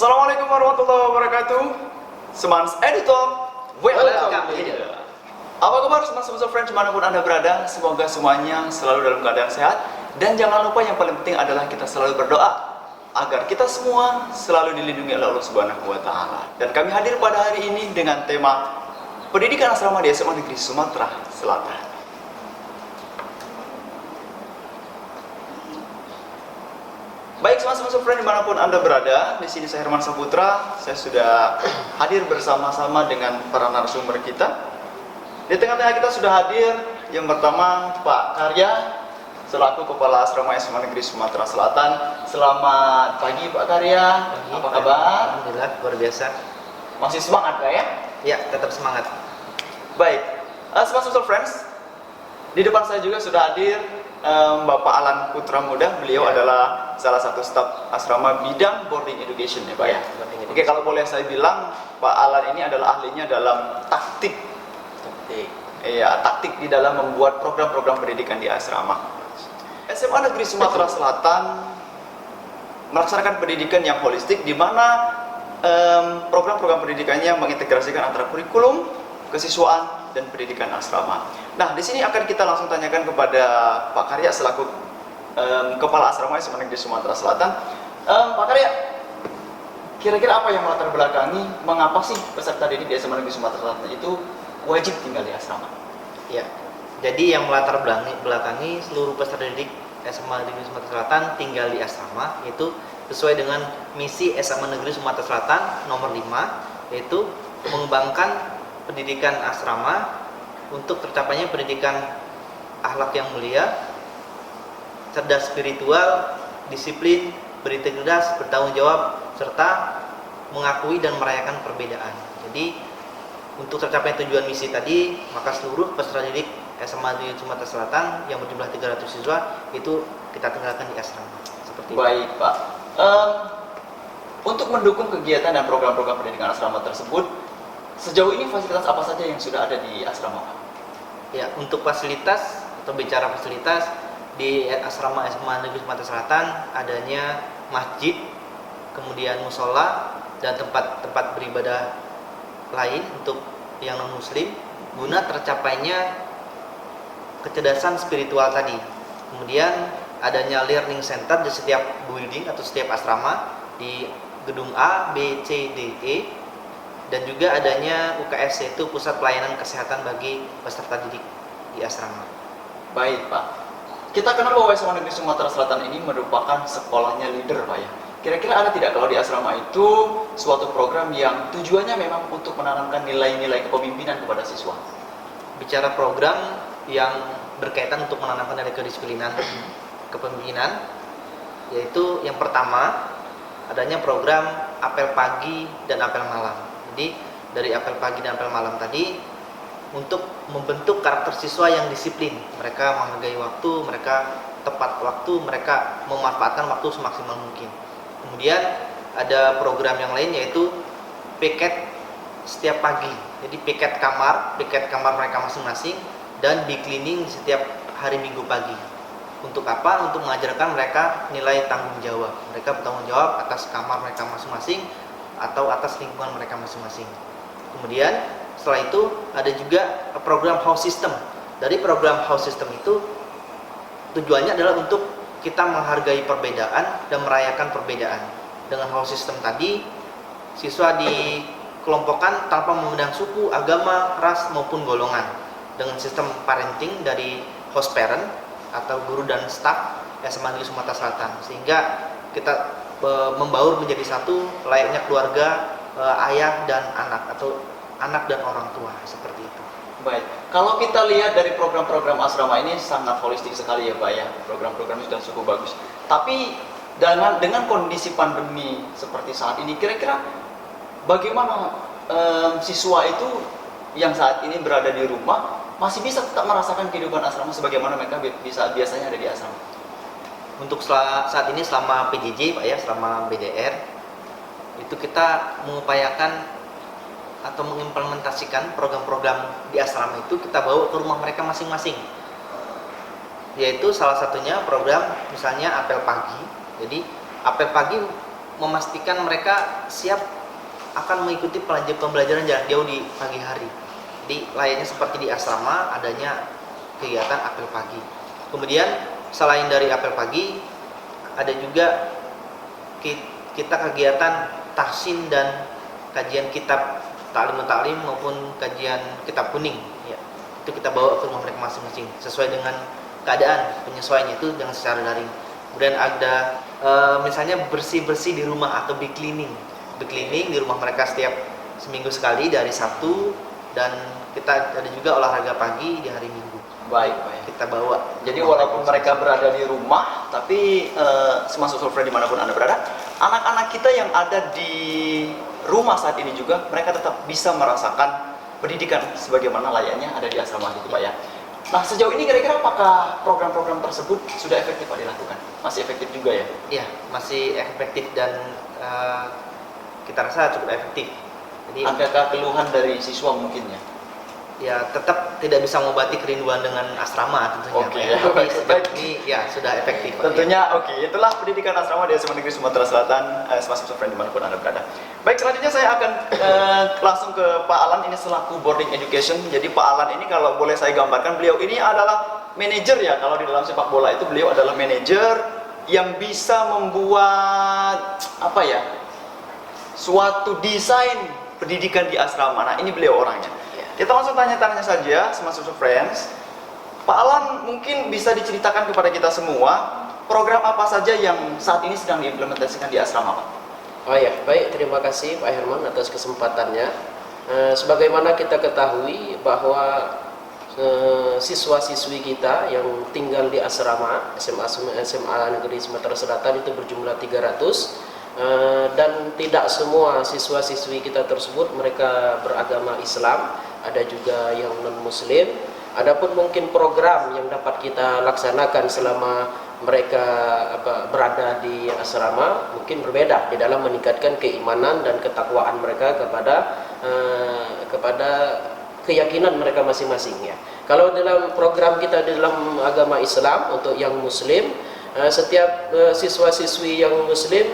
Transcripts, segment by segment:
Assalamualaikum warahmatullahi wabarakatuh. Semans Editor, welcome here. Apa kabar semans friends dimanapun Anda berada? Semoga semuanya selalu dalam keadaan sehat. Dan jangan lupa yang paling penting adalah kita selalu berdoa agar kita semua selalu dilindungi oleh Allah Subhanahu wa Ta'ala. Dan kami hadir pada hari ini dengan tema pendidikan asrama di SMA Negeri Sumatera Selatan. Baik, semua friend dimanapun Anda berada, di sini saya Herman Saputra. Saya sudah hadir bersama-sama dengan para narasumber kita. Di tengah-tengah kita sudah hadir yang pertama Pak Karya selaku Kepala Asrama SMA Negeri Sumatera Selatan. Selamat pagi Pak Karya. Apa kabar? Alhamdulillah, luar biasa. Masih semangat Pak ya? Ya, tetap semangat. Baik, semua friends, di depan saya juga sudah hadir Bapak Alan Putra Muda. Beliau adalah salah satu staf asrama bidang boarding education ya Pak ya. Oke, kalau boleh saya bilang Pak Alan ini adalah ahlinya dalam taktik di dalam membuat program-program pendidikan di asrama. SMA Negeri Sumatera Selatan melaksanakan pendidikan yang holistik, di mana program-program pendidikannya mengintegrasikan antara kurikulum, kesiswaan, dan pendidikan asrama. Nah, di sini akan kita langsung tanyakan kepada Pak Karya selaku Kepala Asrama SMA Negeri Sumatera Selatan. Pak Karya, kira-kira apa yang melatar belakangi mengapa sih peserta didik di SMA Negeri Sumatera Selatan itu wajib tinggal di asrama? Ya, jadi yang melatar belakangi seluruh peserta didik SMA Negeri Sumatera Selatan tinggal di asrama itu sesuai dengan misi SMA Negeri Sumatera Selatan nomor 5, yaitu mengembangkan pendidikan asrama untuk tercapainya pendidikan akhlak yang mulia, cerdas spiritual, disiplin, berintegritas, bertanggung jawab, serta mengakui dan merayakan perbedaan. Jadi untuk tercapai tujuan misi tadi, maka seluruh peserta didik SMA di Sumatera Selatan yang berjumlah 300 siswa itu kita tinggalkan di asrama. Seperti baik itu. Pak, untuk mendukung kegiatan dan program-program pendidikan asrama tersebut, sejauh ini fasilitas apa saja yang sudah ada di asrama Pak? Ya, untuk fasilitas atau bicara fasilitas di asrama SMA Negeri Sumatera Selatan adanya masjid, kemudian musola dan tempat-tempat beribadah lain untuk yang non muslim guna tercapainya kecerdasan spiritual tadi. Kemudian adanya learning center di setiap building atau setiap asrama di gedung A, B, C, D, E, dan juga adanya UKS, yaitu pusat pelayanan kesehatan bagi peserta didik di asrama. Baik Pak, kita kenal bahwa SMA Negeri Sumatera Selatan ini merupakan sekolahnya leader Pak ya. Kira-kira ada tidak kalau di asrama itu suatu program yang tujuannya memang untuk menanamkan nilai-nilai kepemimpinan kepada siswa? Bicara program yang berkaitan untuk menanamkan nilai kedisiplinan kepemimpinan, yaitu yang pertama adanya program apel pagi dan apel malam. Jadi dari apel pagi dan apel malam tadi untuk membentuk karakter siswa yang disiplin. Mereka menghargai waktu, mereka tepat waktu, mereka memanfaatkan waktu semaksimal mungkin. Kemudian ada program yang lain yaitu piket setiap pagi. Jadi piket kamar mereka masing-masing dan bee cleaning setiap hari Minggu pagi. Untuk apa? Untuk mengajarkan mereka nilai tanggung jawab. Mereka bertanggung jawab atas kamar mereka masing-masing atau atas lingkungan mereka masing-masing. Kemudian setelah itu ada juga program house system. Dari program house system itu tujuannya adalah untuk kita menghargai perbedaan dan merayakan perbedaan. Dengan house system tadi, siswa dikelompokkan tanpa memandang suku, agama, ras maupun golongan. Dengan sistem parenting dari host parent atau guru dan staf SMA Negeri Sumatera Selatan, sehingga kita membaur menjadi satu layaknya keluarga, ayah dan anak atau anak dan orang tua, seperti itu. Baik, kalau kita lihat dari program-program asrama ini sangat holistik sekali ya Pak ya. Program-programnya sudah cukup bagus. Tapi dengan kondisi pandemi seperti saat ini, kira-kira bagaimana siswa itu yang saat ini berada di rumah masih bisa tetap merasakan kehidupan asrama sebagaimana mereka biasanya ada di asrama? Untuk saat ini selama PJJ Pak ya, selama BDR itu kita mengupayakan atau mengimplementasikan program-program di asrama itu kita bawa ke rumah mereka masing-masing. Yaitu salah satunya program misalnya apel pagi. Jadi apel pagi memastikan mereka siap akan mengikuti pembelajaran jarak jauh di pagi hari. Jadi layaknya seperti di asrama adanya kegiatan apel pagi. Kemudian selain dari apel pagi, ada juga kita kegiatan tahsin dan kajian kitab taklim maupun kajian kitab kuning. Ya, itu kita bawa ke rumah mereka masing-masing sesuai dengan keadaan, penyesuaiannya itu dengan secara daring. Kemudian ada misalnya bersih-bersih di rumah atau big cleaning di rumah mereka setiap seminggu sekali dari Sabtu, dan kita ada juga olahraga pagi di hari Minggu. Baik. Kita bawa. Jadi walaupun mereka berada di rumah, tapi semasa survei dimanapun Anda berada, anak-anak kita yang ada di rumah saat ini juga, mereka tetap bisa merasakan pendidikan sebagaimana layaknya ada di asrama gitu Pak ya. Nah sejauh ini kira-kira apakah program-program tersebut sudah efektif Pak dilakukan? Masih efektif juga ya? Iya, masih efektif dan kita rasa cukup efektif. Jadi adakah keluhan dari siswa mungkin ya? Ya tetap tidak bisa mengobati kerinduan dengan asrama tentunya. Oke, Pak, ya. Tapi sejauh ini ya sudah efektif Pak, tentunya ya. Oke, itulah pendidikan asrama di SMA Negeri Sumatera Selatan, semasa survei dimanapun Anda berada. Baik, selanjutnya saya akan langsung ke Pak Alan, ini selaku boarding education. Jadi Pak Alan ini kalau boleh saya gambarkan, beliau ini adalah manajer ya, kalau di dalam sepak bola itu beliau adalah manajer yang bisa membuat apa ya, suatu desain pendidikan di asrama. Nah ini beliau orangnya. Kita langsung tanya-tanya saja sama Susu Friends. Pak Alan mungkin bisa diceritakan kepada kita semua program apa saja yang saat ini sedang diimplementasikan di asrama Pak? Oh ya, baik, terima kasih Pak Herman atas kesempatannya. Sebagaimana kita ketahui bahwa siswa-siswi kita yang tinggal di asrama SMA Negeri Sumatera Selatan itu berjumlah 300. Dan tidak semua siswa-siswi kita tersebut mereka beragama Islam, ada juga yang non-Muslim. Adapun mungkin program yang dapat kita laksanakan selama mereka berada di asrama mungkin berbeda di dalam meningkatkan keimanan dan ketakwaan mereka kepada keyakinan mereka masing-masing ya. Kalau dalam program kita di dalam agama Islam untuk yang Muslim, setiap siswa-siswi yang Muslim,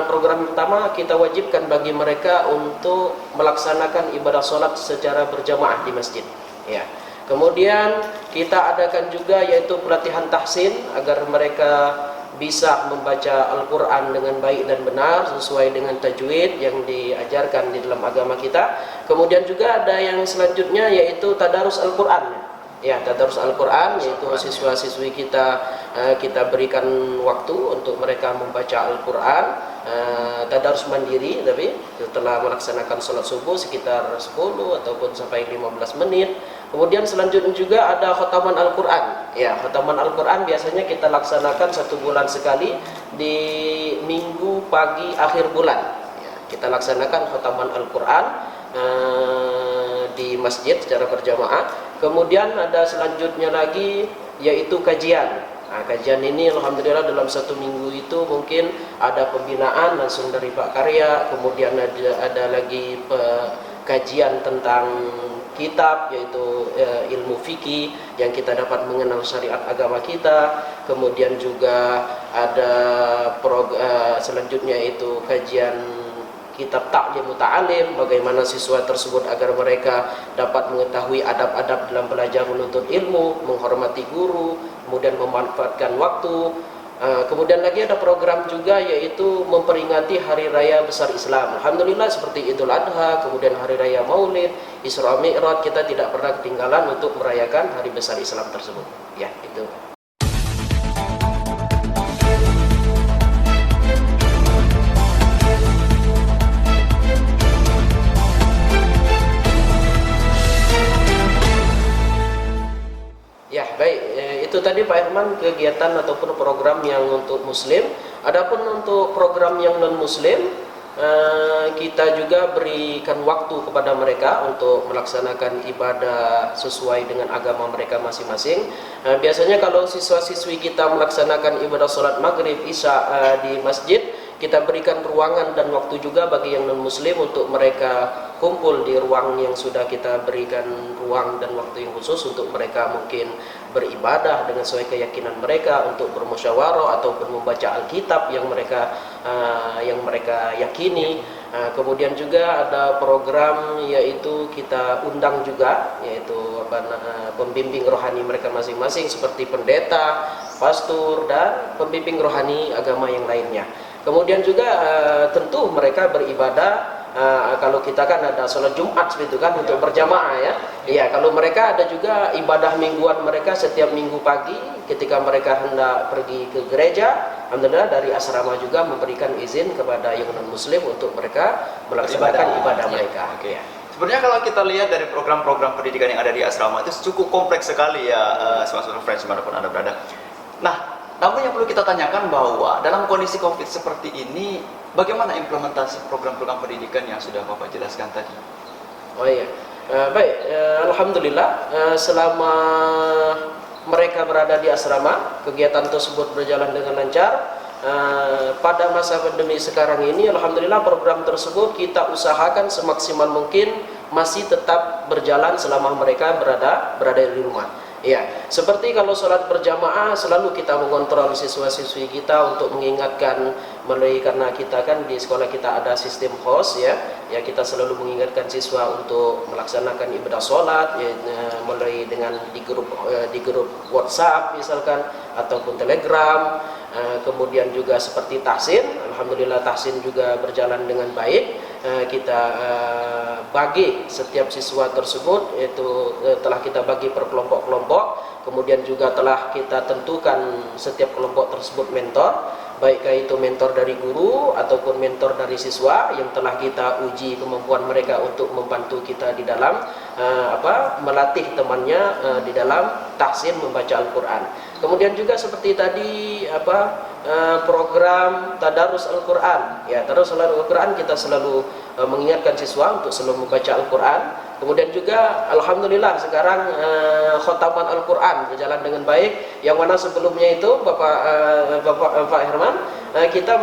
program pertama kita wajibkan bagi mereka untuk melaksanakan ibadah sholat secara berjamaah di masjid ya. Kemudian kita adakan juga yaitu pelatihan tahsin agar mereka bisa membaca Al-Quran dengan baik dan benar sesuai dengan tajwid yang diajarkan di dalam agama kita. Kemudian juga ada yang selanjutnya yaitu tadarus Al-Quran ya, tadarus Al-Quran, yaitu siswa-siswi kita berikan waktu untuk mereka membaca Al-Quran, tadarus mandiri, tapi setelah melaksanakan sholat subuh sekitar 10 ataupun sampai 15 menit. Kemudian selanjutnya juga ada khataman Al-Quran ya, khataman Al-Quran biasanya kita laksanakan 1 bulan sekali di minggu pagi akhir bulan ya, kita laksanakan khataman Al-Quran di masjid secara berjamaah. Kemudian ada selanjutnya lagi yaitu kajian. Nah, kajian ini alhamdulillah dalam 1 minggu itu mungkin ada pembinaan langsung dari Pak Karya. Kemudian ada lagi kajian tentang kitab yaitu ilmu fikih yang kita dapat mengenal syariat agama kita. Kemudian juga ada selanjutnya itu kajian kitab taklim muta'alim, bagaimana siswa tersebut agar mereka dapat mengetahui adab-adab dalam belajar menuntut ilmu, menghormati guru, kemudian memanfaatkan waktu. Kemudian lagi ada program juga yaitu memperingati hari raya besar Islam. Alhamdulillah seperti Idul Adha, kemudian hari raya Maulid, Isra Mi'raj, kita tidak pernah ketinggalan untuk merayakan hari besar Islam tersebut. Ya, itu. Ya, baik. Itu tadi Pak Herman kegiatan ataupun program yang untuk Muslim. Adapun untuk program yang non-Muslim, kita juga berikan waktu kepada mereka untuk melaksanakan ibadah sesuai dengan agama mereka masing-masing. Biasanya kalau siswa-siswi kita melaksanakan ibadah sholat maghrib, isya di masjid, kita berikan ruangan dan waktu juga bagi yang non-muslim untuk mereka kumpul di ruang yang sudah kita berikan ruang dan waktu yang khusus untuk mereka mungkin beribadah dengan sesuai keyakinan mereka, untuk bermusyawarah ataupun membaca Alkitab yang mereka yakini. Kemudian juga ada program yaitu kita undang juga yaitu pembimbing rohani mereka masing-masing seperti pendeta, pastor dan pembimbing rohani agama yang lainnya. Kemudian juga tentu mereka beribadah. Kalau kita kan ada sholat Jumat gitu kan untuk berjamaah ya. Iya, kalau mereka ada juga ibadah mingguan mereka setiap minggu pagi ketika mereka hendak pergi ke gereja. Alhamdulillah dari asrama juga memberikan izin kepada yang non muslim untuk mereka melaksanakan ibadah mereka. Oke. Sebenarnya kalau kita lihat dari program-program pendidikan yang ada di asrama itu cukup kompleks sekali ya, semua friends dimanapun Anda berada. Nah, namun yang perlu kita tanyakan bahwa dalam kondisi COVID seperti ini, bagaimana implementasi program-program pendidikan yang sudah Bapak jelaskan tadi? Oh iya, baik. Alhamdulillah selama mereka berada di asrama, kegiatan tersebut berjalan dengan lancar. Pada masa pandemi sekarang ini, alhamdulillah program tersebut kita usahakan semaksimal mungkin masih tetap berjalan selama mereka berada di rumah. Ya, seperti kalau sholat berjamaah selalu kita mengontrol siswa-siswi kita untuk mengingatkan melalui, karena kita kan di sekolah kita ada sistem host ya, kita selalu mengingatkan siswa untuk melaksanakan ibadah sholat ya, melalui dengan di grup WhatsApp misalkan ataupun Telegram. Kemudian juga seperti tahsin, alhamdulillah tahsin juga berjalan dengan baik. Kita bagi setiap siswa tersebut itu telah kita bagi per kelompok-kelompok, kemudian juga telah kita tentukan setiap kelompok tersebut mentor, baik itu mentor dari guru ataupun mentor dari siswa yang telah kita uji kemampuan mereka untuk membantu kita di dalam melatih temannya di dalam tahsin membaca Al-Quran. Kemudian juga seperti tadi program tadarus Al-Quran. Ya, tadarus Al-Quran kita selalu mengingatkan siswa untuk selalu membaca Al-Quran. Kemudian juga alhamdulillah sekarang khotaman Al-Quran berjalan dengan baik. Yang mana sebelumnya itu Bapak Herman kita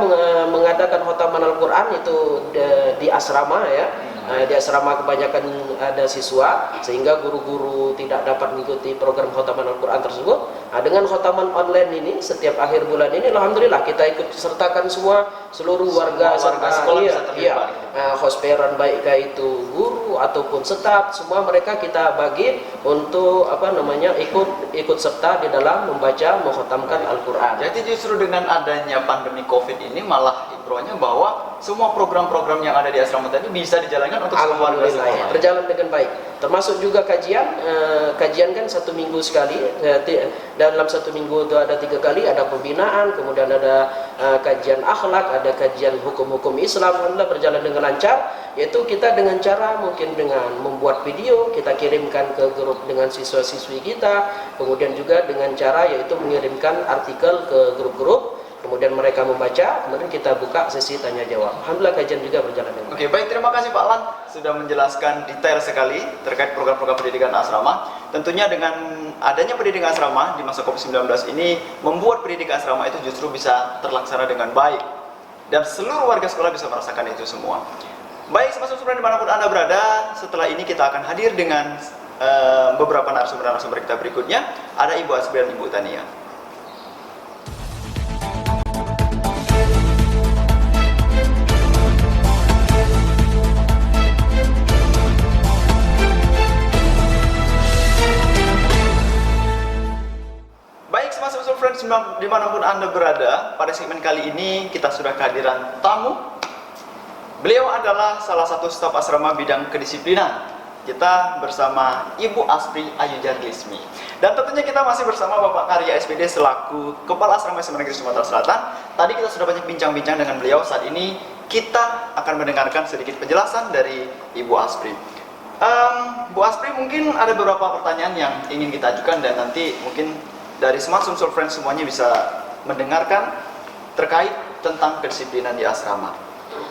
mengadakan khotaman Al-Quran itu di asrama ya. Di asrama kebanyakan ada siswa sehingga guru-guru tidak dapat mengikuti program khotaman Al-Quran tersebut. Dengan khotaman online ini setiap akhir bulan ini alhamdulillah kita ikut sertakan seluruh warga sekolah bisa terlibat. Hosperan baik itu guru ataupun staf, semua mereka kita bagi untuk ikut serta di dalam membaca mengkhotamkan Al-Quran. Jadi justru dengan adanya pandemi COVID ini malah ibrohnya bahwa semua program-program yang ada di asrama tadi bisa dijalankan untuk semua warga sekolah. Berjalan dengan baik. Termasuk juga kajian kan 1 minggu sekali. Dalam 1 minggu itu ada 3 kali, ada pembinaan, kemudian ada kajian akhlak, ada kajian hukum-hukum Islam. Alhamdulillah berjalan dengan lancar. Yaitu kita dengan cara mungkin dengan membuat video kita kirimkan ke grup dengan siswa-siswi kita, kemudian juga dengan cara yaitu mengirimkan artikel ke grup-grup. Kemudian mereka membaca, kemudian kita buka sesi tanya jawab. Alhamdulillah kajian juga berjalan dengan baik. Oke, baik, terima kasih Pak Lan sudah menjelaskan detail sekali terkait program-program pendidikan asrama. Tentunya dengan adanya pendidikan asrama di masa COVID-19 ini membuat pendidikan asrama itu justru bisa terlaksana dengan baik dan seluruh warga sekolah bisa merasakan itu semua. Baik, semua dimanapun Anda berada, setelah ini kita akan hadir dengan beberapa narasumber kita berikutnya. Ada Ibu Asbi dan Ibu Tania. Dimanapun Anda berada, pada segmen kali ini kita sudah kehadiran tamu. Beliau adalah salah satu staf asrama bidang kedisiplinan. Kita bersama Ibu Asri Ayujarlismi. Dan tentunya kita masih bersama Bapak Karya SPD selaku Kepala Asrama SMA Negeri Sumatera Selatan. Tadi kita sudah banyak bincang-bincang dengan beliau. Saat ini kita akan mendengarkan sedikit penjelasan dari Ibu Asri. Bu Asri, mungkin ada beberapa pertanyaan yang ingin kita ajukan dan nanti mungkin dari Smart Sumsel Friends semuanya bisa mendengarkan terkait tentang kedisiplinan di asrama.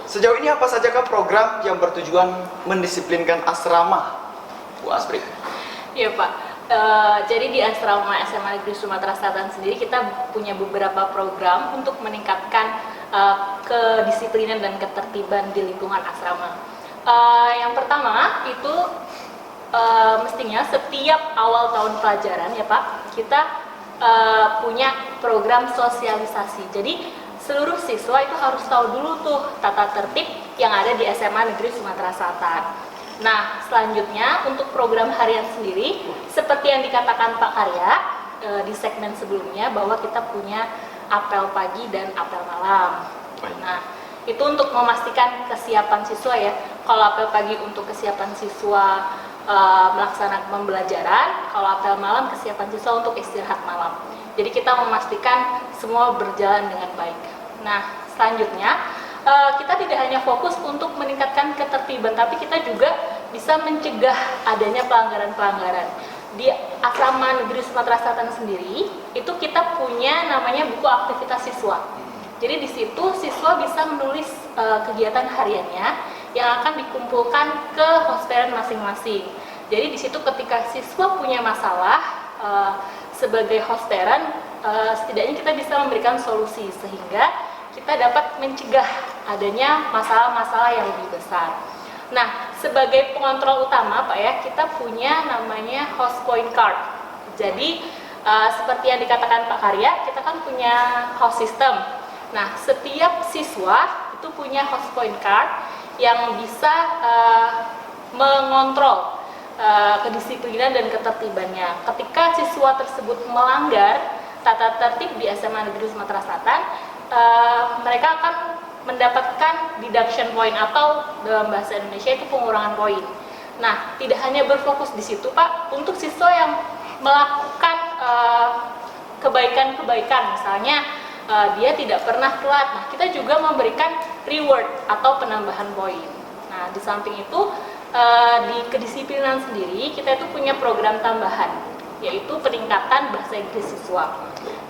Sejauh ini apa sajakah program yang bertujuan mendisiplinkan asrama, Bu Asri? Iya Pak, jadi di asrama SMA Negeri Sumatera Selatan sendiri kita punya beberapa program untuk meningkatkan kedisiplinan dan ketertiban di lingkungan asrama. Yang pertama itu mestinya setiap awal tahun pelajaran ya Pak, kita punya program sosialisasi. Jadi seluruh siswa itu harus tahu dulu tuh tata tertib yang ada di SMA Negeri Sumatera Selatan. Nah, selanjutnya untuk program harian sendiri, seperti yang dikatakan Pak Karya di segmen sebelumnya, bahwa kita punya apel pagi dan apel malam. Nah, itu untuk memastikan kesiapan siswa ya. Kalau apel pagi untuk kesiapan siswa melaksanakan pembelajaran, kalau apel malam kesiapan siswa untuk istirahat malam. Jadi kita memastikan semua berjalan dengan baik. Nah, selanjutnya kita tidak hanya fokus untuk meningkatkan ketertiban, tapi kita juga bisa mencegah adanya pelanggaran-pelanggaran. Di Asrama Negeri Sumatera Selatan sendiri, itu kita punya namanya buku aktivitas siswa. Jadi di situ siswa bisa menulis kegiatan hariannya yang akan dikumpulkan ke hosteran masing-masing. Jadi di situ ketika siswa punya masalah sebagai hosteran, setidaknya kita bisa memberikan solusi sehingga kita dapat mencegah adanya masalah-masalah yang lebih besar. Nah, sebagai pengontrol utama Pak ya, kita punya namanya host point card. Jadi seperti yang dikatakan Pak Karya, kita kan punya host system. Nah, setiap siswa itu punya host point card yang bisa mengontrol kedisiplinan dan ketertibannya. Ketika siswa tersebut melanggar tata tertib di SMA Negeri Sumatera Selatan, mereka akan mendapatkan deduction point atau dalam bahasa Indonesia itu pengurangan poin. Nah, tidak hanya berfokus di situ Pak, untuk siswa yang melakukan kebaikan-kebaikan, misalnya dia tidak pernah telat, nah kita juga memberikan reward atau penambahan poin. Nah, di samping itu di kedisiplinan sendiri kita itu punya program tambahan, yaitu peningkatan bahasa Inggris siswa.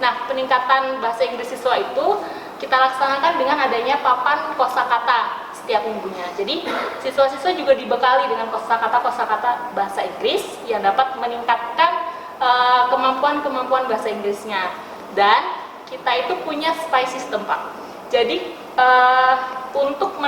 Nah, peningkatan bahasa Inggris siswa itu kita laksanakan dengan adanya papan kosakata setiap minggunya. Jadi, siswa-siswa juga dibekali dengan kosakata bahasa Inggris yang dapat meningkatkan kemampuan bahasa Inggrisnya. Dan kita itu punya spy system, Pak. Jadi, untuk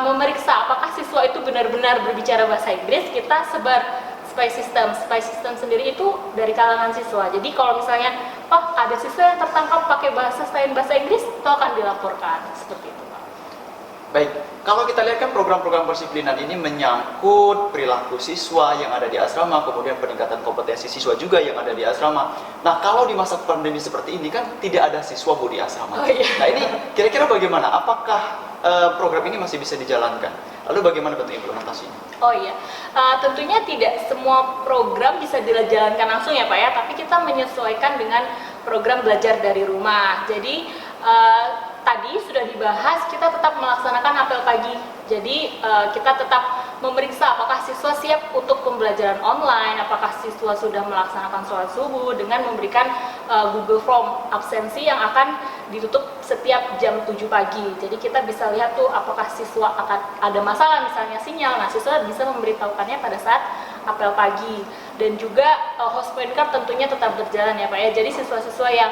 memeriksa apakah siswa itu benar-benar berbicara bahasa Inggris, kita sebar spy system. Spy system sendiri itu dari kalangan siswa. Jadi kalau misalnya, ada siswa yang tertangkap pakai bahasa selain bahasa Inggris, itu akan dilaporkan. Seperti itu, Pak. Baik, kalau kita lihat kan program-program pendisiplinan ini menyangkut perilaku siswa yang ada di asrama, kemudian peningkatan kompetensi siswa juga yang ada di asrama. Nah, kalau di masa pandemi seperti ini kan tidak ada siswa Bu di asrama. Oh, iya. Nah, ini kira-kira bagaimana? Apakah program ini masih bisa dijalankan? Lalu bagaimana bentuk implementasinya? Oh iya, tentunya tidak semua program bisa dijalankan langsung ya Pak ya, tapi kita menyesuaikan dengan program belajar dari rumah. Jadi tadi sudah dibahas, kita tetap melaksanakan apel pagi. Jadi kita tetap memeriksa apakah siswa siap untuk pembelajaran online, apakah siswa sudah melaksanakan sholat subuh dengan memberikan Google Form absensi yang akan ditutup setiap jam 7 pagi. Jadi kita bisa lihat tuh apakah siswa akan ada masalah misalnya sinyal. Nah, siswa bisa memberitahukannya pada saat apel pagi. Dan juga host point card tentunya tetap berjalan ya Pak ya. Jadi siswa-siswa yang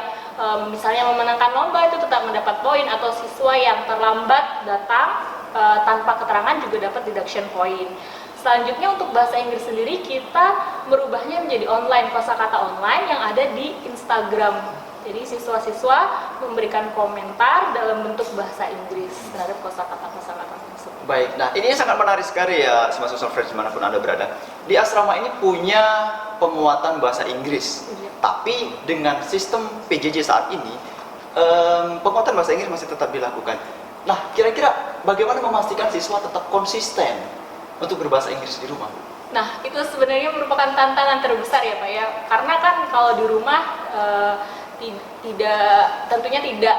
misalnya memenangkan lomba itu tetap mendapat poin, atau siswa yang terlambat datang tanpa keterangan juga dapat deduction point. Selanjutnya untuk bahasa Inggris sendiri kita merubahnya menjadi online, kosakata online yang ada di Instagram. Jadi siswa-siswa memberikan komentar dalam bentuk bahasa Inggris terhadap kosakata-kosakata tersebut. Baik, nah ini sangat menarik sekali ya, Smart Friends dimanapun Anda berada. Di asrama ini punya penguatan bahasa Inggris, tapi dengan sistem PJJ saat ini, penguatan bahasa Inggris masih tetap dilakukan. Nah, kira-kira bagaimana memastikan siswa tetap konsisten untuk berbahasa Inggris di rumah? Nah, itu sebenarnya merupakan tantangan terbesar ya Pak ya, karena kan kalau di rumah tentunya tidak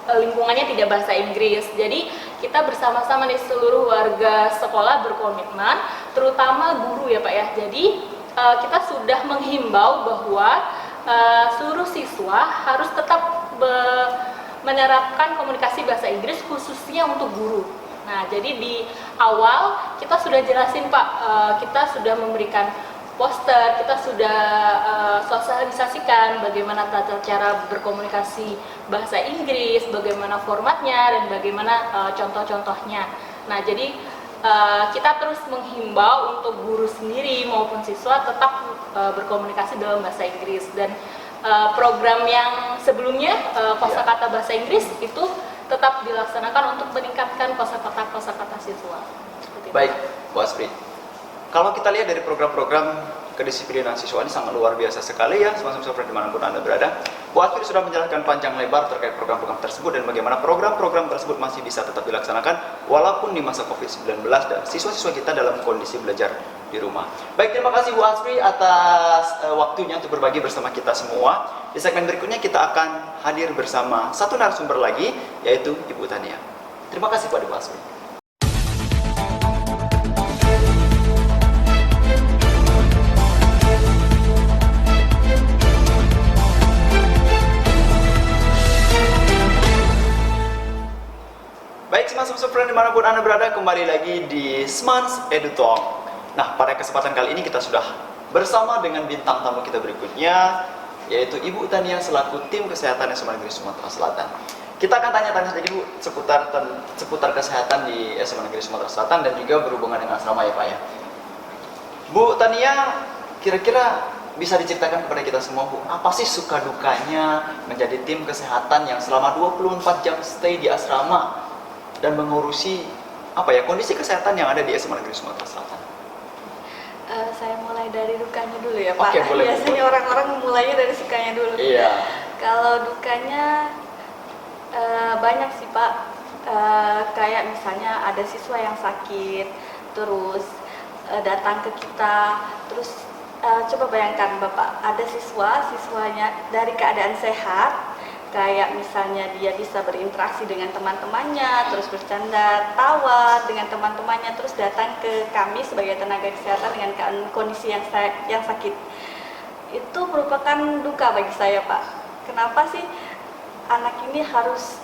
lingkungannya tidak bahasa Inggris. Jadi kita bersama-sama nih seluruh warga sekolah berkomitmen, terutama guru ya Pak ya. Jadi kita sudah menghimbau bahwa seluruh siswa harus tetap menerapkan komunikasi bahasa Inggris khususnya untuk guru. Nah, jadi di awal kita sudah jelasin Pak, kita sudah memberikan poster, kita sudah sosialisasikan bagaimana tata cara berkomunikasi bahasa Inggris, bagaimana formatnya, dan bagaimana contoh-contohnya. Nah, jadi kita terus menghimbau untuk guru sendiri maupun siswa tetap berkomunikasi dalam bahasa Inggris, dan program yang sebelumnya kosakata bahasa Inggris itu tetap dilaksanakan untuk meningkatkan kosakata siswa. Seperti itu. Baik, Bu Asri. Kalau kita lihat dari program-program kedisiplinan siswa ini sangat luar biasa sekali ya, semacam seperti dimanapun Anda berada. Bu Asri sudah menjelaskan panjang lebar terkait program-program tersebut dan bagaimana program-program tersebut masih bisa tetap dilaksanakan walaupun di masa COVID-19 dan siswa-siswa kita dalam kondisi belajar di rumah. Baik, terima kasih Bu Asri atas waktunya untuk berbagi bersama kita semua. Di segmen berikutnya kita akan hadir bersama satu narasumber lagi, yaitu Ibu Tania. Terima kasih pada Bu Asri. Baik, semua friend dimanapun Anda berada, kembali lagi di Smans Edu Talk. Nah, pada kesempatan kali ini kita sudah bersama dengan bintang tamu kita berikutnya, yaitu Ibu Tania selaku tim kesehatan SMA Negeri Sumatera Selatan. Kita akan tanya-tanya saja Bu seputar kesehatan di SMA Negeri Sumatera Selatan dan juga berhubungan dengan asrama ya Pak ya. Bu Tania, kira-kira bisa diceritakan kepada kita semua Bu, apa sih suka dukanya menjadi tim kesehatan yang selama 24 jam stay di asrama dan mengurusi kondisi kesehatan yang ada di SMA Negeri Sumatera Selatan? Saya mulai dari dukanya dulu ya Pak. Oke, boleh, Biasanya Bu. orang-orang mulainya dari sukanya dulu. Iya. Kalau dukanya banyak sih Pak. Kayak misalnya ada siswa yang sakit, terus datang ke kita, terus coba bayangkan Bapak, ada siswanya dari keadaan sehat, kayak misalnya dia bisa berinteraksi dengan teman-temannya, terus bercanda, tawa dengan teman-temannya, terus datang ke kami sebagai tenaga kesehatan dengan kondisi yang sakit. Itu merupakan duka bagi saya Pak. Kenapa sih anak ini harus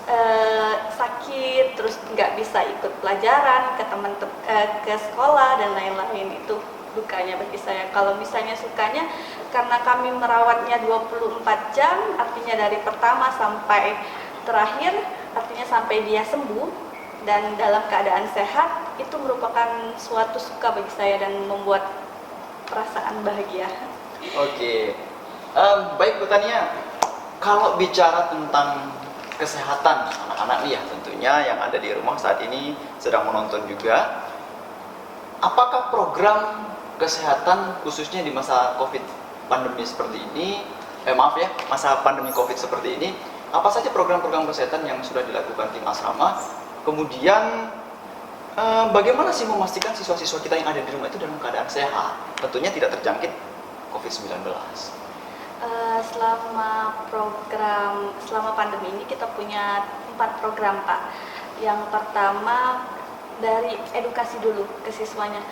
sakit, terus nggak bisa ikut pelajaran, ke sekolah dan lain-lain. Itu dukanya bagi saya. Kalau misalnya sukanya, karena kami merawatnya 24 jam, artinya dari pertama sampai terakhir, artinya sampai dia sembuh dan dalam keadaan sehat, itu merupakan suatu suka bagi saya dan membuat perasaan bahagia. Oke. Baik Bu Tania, kalau bicara tentang kesehatan anak-anak nih ya, tentunya yang ada di rumah saat ini sedang menonton juga, apakah program kesehatan khususnya di masa pandemi seperti ini, masa pandemi COVID seperti ini, apa saja program-program kesehatan yang sudah dilakukan tim asrama? Kemudian bagaimana sih memastikan siswa-siswa kita yang ada di rumah itu dalam keadaan sehat, tentunya tidak terjangkit COVID-19? Selama pandemi ini kita punya 4 program Pak. Yang pertama dari edukasi dulu ke siswanya.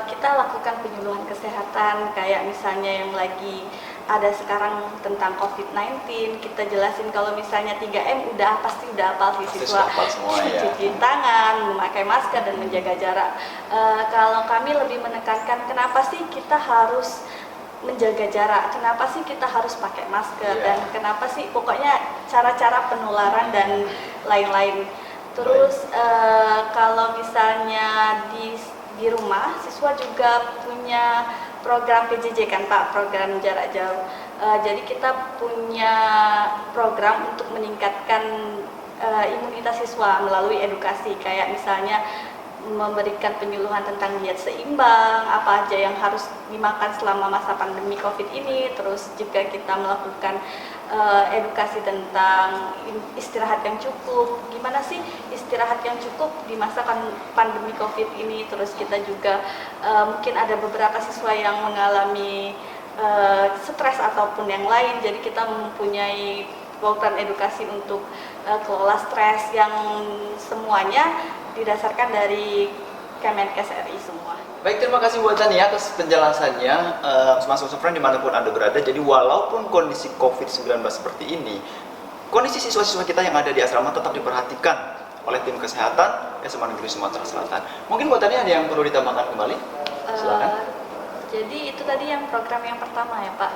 Kita lakukan penyuluhan kesehatan, kayak misalnya yang lagi ada sekarang tentang COVID-19, kita jelasin kalau misalnya 3M pasti udah hafal sih siswa. Ya. Cuci tangan, memakai masker, dan menjaga jarak. Kalau kami lebih menekankan kenapa sih kita harus menjaga jarak, kenapa sih kita harus pakai masker, dan kenapa sih pokoknya cara-cara penularan dan lain-lain. Terus kalau misalnya di rumah, siswa juga punya program PJJ kan Pak, program jarak jauh. Jadi kita punya program untuk meningkatkan imunitas siswa melalui edukasi, kayak misalnya memberikan penyuluhan tentang diet seimbang, apa aja yang harus dimakan selama masa pandemi COVID ini. Terus juga kita melakukan edukasi tentang istirahat yang cukup. Gimana sih istirahat yang cukup di masa pandemi COVID ini? Terus kita juga mungkin ada beberapa siswa yang mengalami stres ataupun yang lain. Jadi kita mempunyai program edukasi untuk kelola stres yang semuanya didasarkan dari Kemenkes RI semua. Baik, terima kasih Bu Tania atas penjelasannya. Mas friend dimanapun Anda berada, jadi walaupun kondisi COVID-19 seperti ini, kondisi siswa-siswa kita yang ada di asrama tetap diperhatikan oleh tim kesehatan SMA Negeri Sumatera Selatan. Mungkin Bu Tania ada yang perlu ditambahkan kembali? Silakan. Jadi itu tadi yang program yang pertama ya Pak.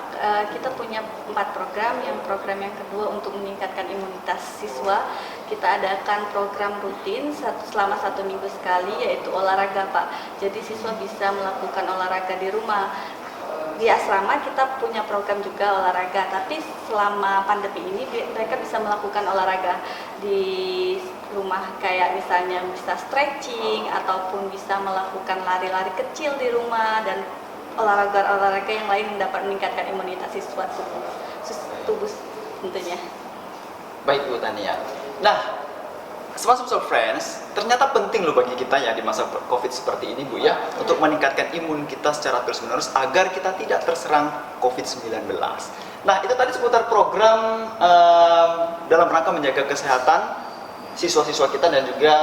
Kita punya 4 program. Yang program yang kedua untuk meningkatkan imunitas siswa, kita adakan program rutin selama 1 minggu sekali, yaitu olahraga Pak. Jadi siswa bisa melakukan olahraga di rumah. Di asrama kita punya program juga olahraga, tapi selama pandemi ini mereka bisa melakukan olahraga di rumah, kayak misalnya bisa stretching ataupun bisa melakukan lari-lari kecil di rumah dan olahraga-olahraga yang lain yang dapat meningkatkan imunitas siswa tubuh tentunya. Baik Bu Tania. Nah, Smart Social Friends ternyata penting loh bagi kita ya di masa COVID seperti ini Bu ya, untuk meningkatkan imun kita secara terus-menerus agar kita tidak terserang COVID-19. Nah, itu tadi seputar program dalam rangka menjaga kesehatan siswa-siswa kita dan juga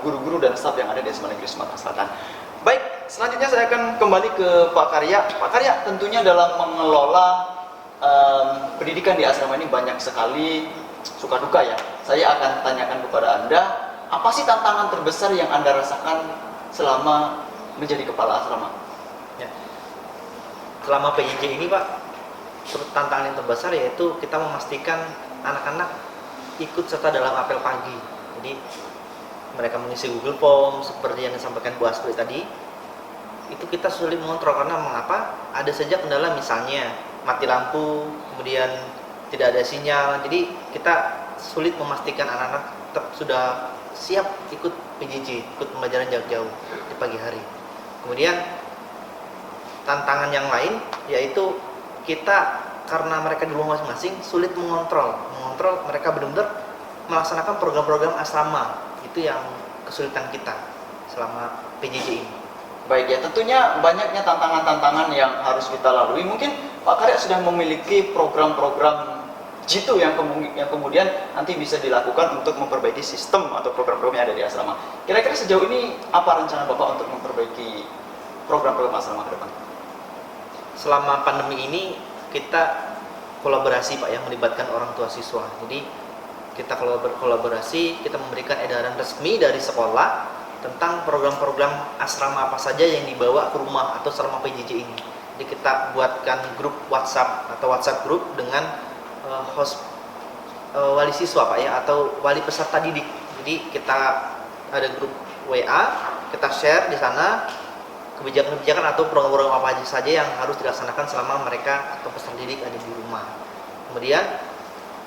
guru-guru dan staf yang ada di SMA Negeri Sumatera Selatan. Baik, selanjutnya saya akan kembali ke Pak Karya. Pak Karya, tentunya dalam mengelola pendidikan di asrama ini banyak sekali suka duka ya. Saya akan tanyakan kepada Anda, apa sih tantangan terbesar yang Anda rasakan selama menjadi kepala asrama? Ya. Selama PJJ ini Pak, tantangan yang terbesar yaitu kita memastikan anak-anak ikut serta dalam apel pagi. Jadi mereka mengisi Google Form seperti yang disampaikan Bu Asri tadi. Itu kita sulit mengontrol karena mengapa? Ada saja kendala, misalnya mati lampu, kemudian tidak ada sinyal. Jadi kita sulit memastikan anak-anak tetap sudah siap ikut PJJ, ikut pembelajaran jarak jauh di pagi hari. Kemudian tantangan yang lain yaitu kita, karena mereka di rumah masing-masing, sulit mengontrol mereka benar-benar melaksanakan program-program asrama. Itu yang kesulitan kita selama PJJ ini. Baik ya, tentunya banyaknya tantangan-tantangan yang harus kita lalui. Mungkin Pak Karya sudah memiliki program-program jitu yang kemudian nanti bisa dilakukan untuk memperbaiki sistem atau program-program yang ada di asrama. Kira-kira sejauh ini apa rencana Bapak untuk memperbaiki program-program asrama ke depan? Selama pandemi ini kita kolaborasi Pak, yang melibatkan orang tua siswa. Jadi kita kolaborasi, kita memberikan edaran resmi dari sekolah tentang program-program asrama apa saja yang dibawa ke rumah atau selama PJJ ini. Jadi kita buatkan grup WhatsApp atau WhatsApp grup dengan wali siswa Pak ya, atau wali peserta didik. Jadi kita ada grup WA, kita share di sana kebijakan-kebijakan atau program-program apa saja yang harus dilaksanakan selama mereka atau peserta didik ada di rumah. Kemudian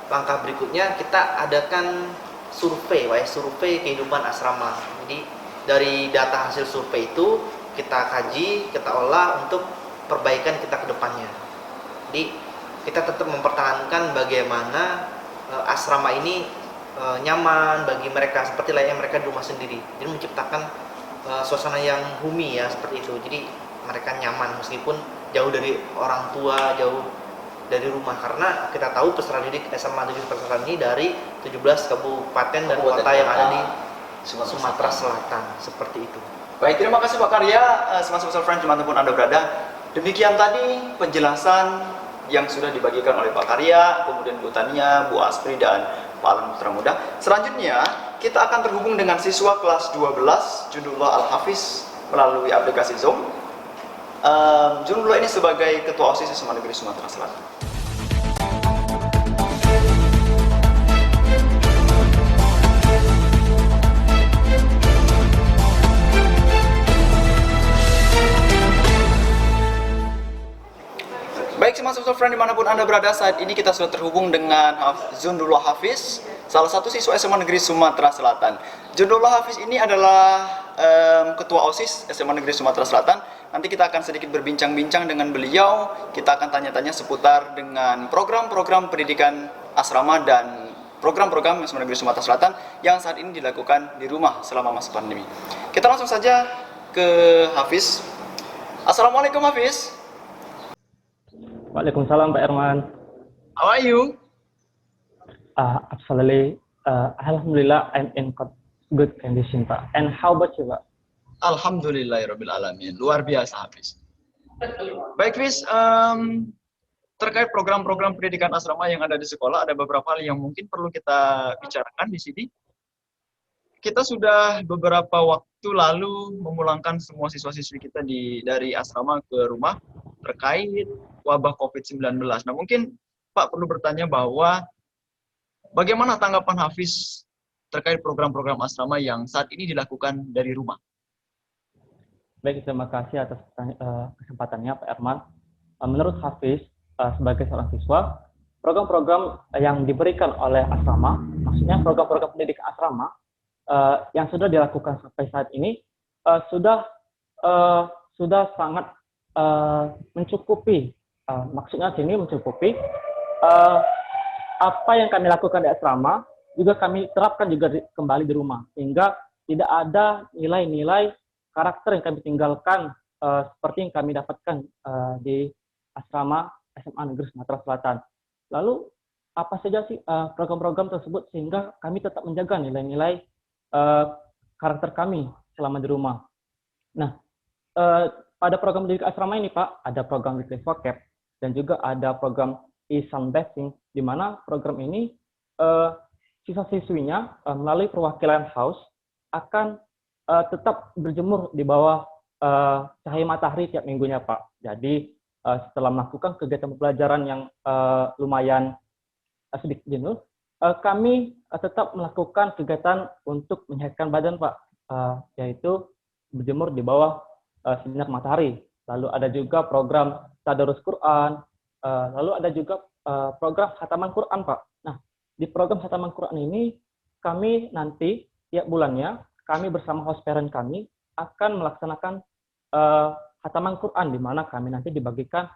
langkah berikutnya kita adakan survei kehidupan asrama. Jadi dari data hasil survei itu kita kaji, kita olah untuk perbaikan kita ke depannya. Jadi kita tetap mempertahankan bagaimana asrama ini nyaman bagi mereka seperti layaknya mereka di rumah sendiri. Jadi menciptakan suasana yang homey ya, seperti itu. Jadi mereka nyaman meskipun jauh dari orang tua, jauh dari rumah, karena kita tahu peserta didik SMA Negeri Sumatera Selatan ini dari 17 kabupaten dan kota yang ada di Sumatera Selatan, seperti itu. Baik, terima kasih Pak Karya, Smart Social Friends dimanapun Anda berada. Demikian tadi penjelasan yang sudah dibagikan oleh Pak Karya, kemudian Bu Tania, Bu Aspri, dan Pak Alan Putra Muda. Selanjutnya, kita akan terhubung dengan siswa kelas 12, Junullah Al-Hafiz, melalui aplikasi Zoom. Junullah ini sebagai Ketua OSIS SMA Negeri Sumatera Selatan. Baik, Smart Social Friend dimanapun Anda berada, saat ini kita sudah terhubung dengan Junullah Hafiz, salah satu siswa SMA Negeri Sumatera Selatan. Junullah Hafiz ini adalah Ketua OSIS SMA Negeri Sumatera Selatan. Nanti kita akan sedikit berbincang-bincang dengan beliau. Kita akan tanya-tanya seputar dengan program-program pendidikan asrama dan program-program SMA Negeri Sumatera Selatan yang saat ini dilakukan di rumah selama masa pandemi. Kita langsung saja ke Hafiz. Assalamualaikum Hafiz. Waalaikumsalam Pak Erman. How are you? Absolutely. Alhamdulillah, I'm in good condition, Pak. And how about you, Pak? Alhamdulillahirabbil alamin. Luar biasa Hafiz. Baik Hafiz, terkait program-program pendidikan asrama yang ada di sekolah, ada beberapa hal yang mungkin perlu kita bicarakan di sini. Kita sudah beberapa waktu waktu lalu memulangkan semua siswa-siswi kita dari asrama ke rumah terkait wabah COVID-19. Nah, mungkin Pak perlu bertanya bahwa bagaimana tanggapan Hafiz terkait program-program asrama yang saat ini dilakukan dari rumah? Baik, terima kasih atas kesempatannya Pak Erman. Menurut Hafiz, sebagai seorang siswa, program-program yang diberikan oleh asrama, maksudnya program-program pendidikan asrama, yang sudah dilakukan sampai saat ini, sudah sangat mencukupi. Maksudnya sini mencukupi apa yang kami lakukan di asrama, juga kami terapkan juga kembali di rumah, sehingga tidak ada nilai-nilai karakter yang kami tinggalkan seperti yang kami dapatkan di asrama SMA Negeri Sumatera Selatan. Lalu apa saja sih program-program tersebut sehingga kami tetap menjaga nilai-nilai karakter kami selama di rumah. Nah, pada program pendidikan asrama ini Pak, ada program weekly vocab dan juga ada program e-sound basing, di mana program ini siswa-siswinya melalui perwakilan house akan tetap berjemur di bawah cahaya matahari tiap minggunya Pak. Jadi setelah melakukan kegiatan pembelajaran yang lumayan sedikit jenuh, kami tetap melakukan kegiatan untuk menyehatkan badan Pak, yaitu berjemur di bawah sinar matahari. Lalu ada juga program tadarus Quran, lalu ada juga program khataman Quran Pak. Nah, di program khataman Quran ini kami nanti tiap bulannya kami bersama host parent kami akan melaksanakan khataman Quran, di mana kami nanti dibagikan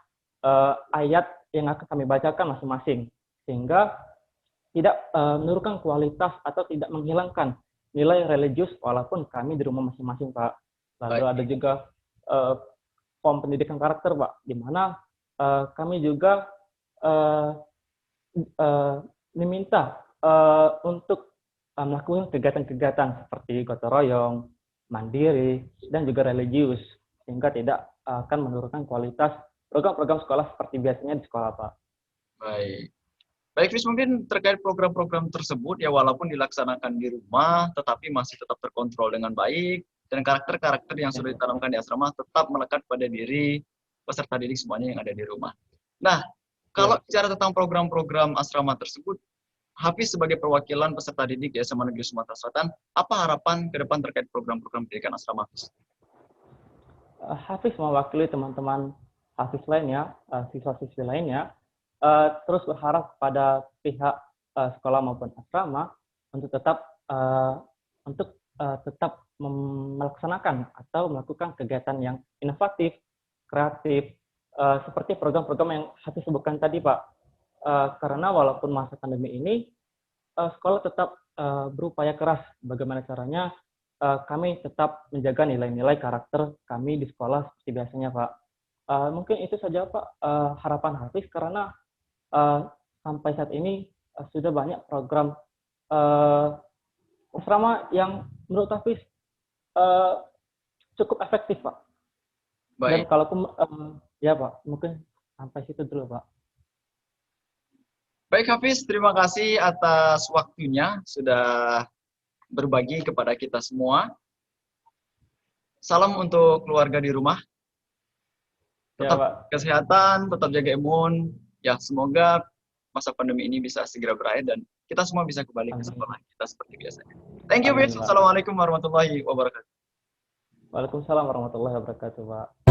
ayat yang akan kami bacakan masing-masing, sehingga tidak menurunkan kualitas atau tidak menghilangkan nilai religius walaupun kami di rumah masing-masing Pak. Lalu ada juga form pendidikan karakter Pak, di mana kami juga diminta untuk melakukan kegiatan-kegiatan seperti gotong royong, mandiri, dan juga religius, sehingga tidak akan menurunkan kualitas program-program sekolah seperti biasanya di sekolah Pak. Baik. Baik, Fis, mungkin terkait program-program tersebut, ya walaupun dilaksanakan di rumah, tetapi masih tetap terkontrol dengan baik, dan karakter-karakter yang sudah ditanamkan di asrama tetap melekat pada diri peserta didik semuanya yang ada di rumah. Nah, kalau bicara tentang program-program asrama tersebut, Hafiz sebagai perwakilan peserta didik di SMA Negeri Sumatera Selatan, apa harapan ke depan terkait program-program pendidikan asrama, Hafiz? Hafiz mewakili teman-teman Hafiz lainnya, siswa-siswi lainnya, terus berharap pada pihak sekolah maupun asrama untuk tetap melaksanakan atau melakukan kegiatan yang inovatif, kreatif, seperti program-program yang Hafiz sebutkan tadi Pak. Karena walaupun masa pandemi ini, sekolah tetap berupaya keras bagaimana caranya kami tetap menjaga nilai-nilai karakter kami di sekolah seperti biasanya Pak. Mungkin itu saja Pak harapan Hafiz, karena sampai saat ini sudah banyak program asrama yang menurut Hafiz cukup efektif Pak. Baik. Dan kalaupun ya Pak, mungkin sampai situ dulu Pak. Baik Hafiz, terima kasih atas waktunya sudah berbagi kepada kita semua. Salam untuk keluarga di rumah. Tetap Ya, Pak. kesehatan, tetap jaga imun. Ya, semoga masa pandemi ini bisa segera berakhir dan kita semua bisa kembali ke sekolah kita seperti biasanya. Thank you, Hafiz. Amin, Pak. Assalamualaikum warahmatullahi wabarakatuh. Waalaikumsalam warahmatullahi wabarakatuh Pak.